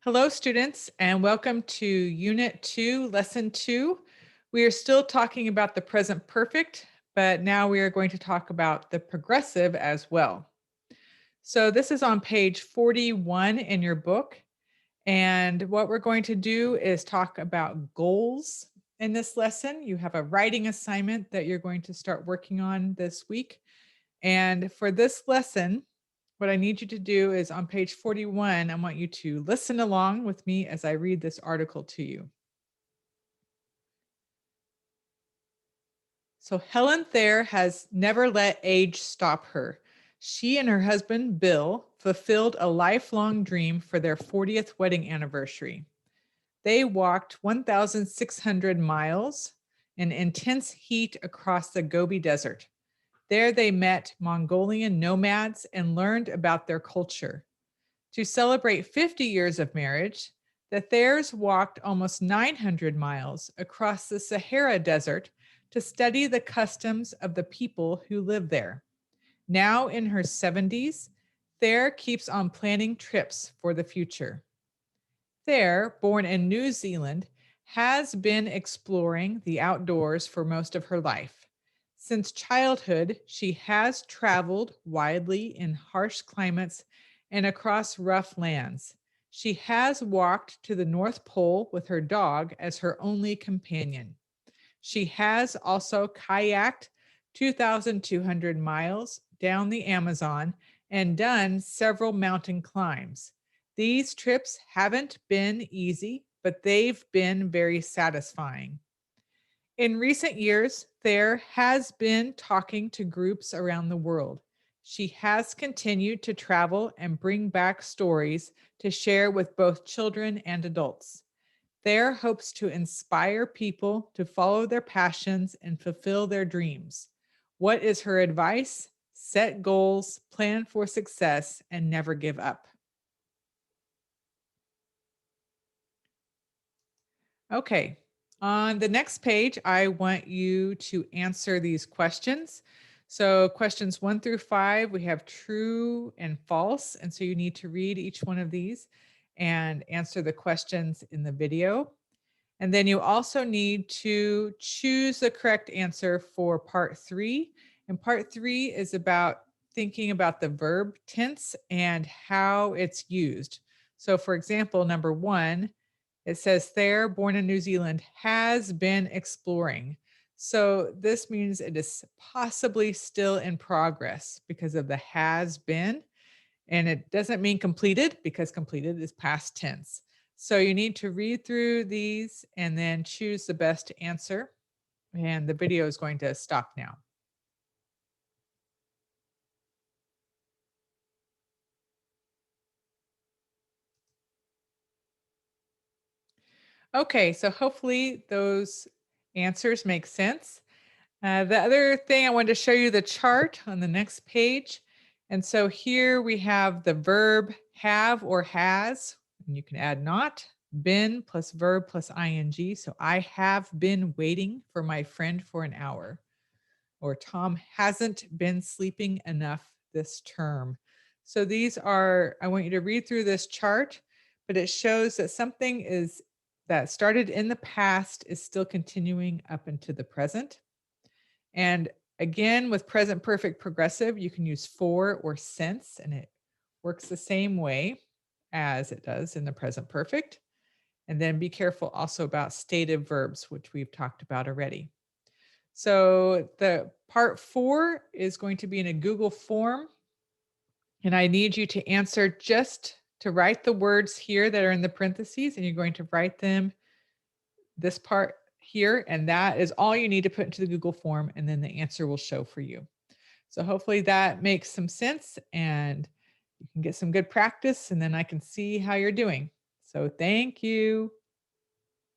Hello, students, and welcome to Unit 2, Lesson 2. We are still talking about the present perfect, but now we are going to talk about the progressive as well. So this is on page 41 in your book, and what we're going to do is talk about goals in this lesson. You have a writing assignment that you're going to start working on this week. And for this lesson, what I need you to do is on page 41, I want you to listen along with me as I read this article to you. So Helen Thayer has never let age stop her. She and her husband, Bill, fulfilled a lifelong dream for their 40th wedding anniversary. They walked 1,600 miles in intense heat across the Gobi Desert. There they met Mongolian nomads and learned about their culture. To celebrate 50 years of marriage, the Thayers walked almost 900 miles across the Sahara Desert to study the customs of the people who live there. Now in her 70s, Thayer keeps on planning trips for the future. Thayer, born in New Zealand, has been exploring the outdoors for most of her life. Since childhood, she has traveled widely in harsh climates and across rough lands. She has walked to the North Pole with her dog as her only companion. She has also kayaked 2,200 miles down the Amazon and done several mountain climbs. These trips haven't been easy, but they've been very satisfying. In recent years, Thayer has been talking to groups around the world. She has continued to travel and bring back stories to share with both children and adults. Thayer hopes to inspire people to follow their passions and fulfill their dreams. What is her advice? Set goals, plan for success, and never give up. Okay, on the next page, I want you to answer these questions. So, questions 1 through 5, we have true and false. And so, you need to read each one of these and answer the questions in the video. And then you also need to choose the correct answer for part 3. And part 3 is about thinking about the verb tense and how it's used. So, for example, number 1, it says Thayer, born in New Zealand, has been exploring. So this means it is possibly still in progress because of the has been. And it doesn't mean completed because completed is past tense. So you need to read through these and then choose the best answer. And the video is going to stop now. Okay, so hopefully those answers make sense. The other thing I wanted to show you the chart on the next page. And so here we have the verb have or has, and you can add not, been plus verb plus ing. So I have been waiting for my friend for an hour, or Tom hasn't been sleeping enough this term. So these are, I want you to read through this chart, but it shows that something is that started in the past is still continuing up into the present. And again, with present perfect progressive, you can use for or since, and it works the same way as it does in the present perfect. And then be careful also about stative verbs, which we've talked about already. So the part 4 is going to be in a Google form. And I need you to answer just to write the words here that are in the parentheses, and you're going to write them this part here, and that is all you need to put into the Google form, and then the answer will show for you. So hopefully that makes some sense and you can get some good practice, and then I can see how you're doing. So thank you.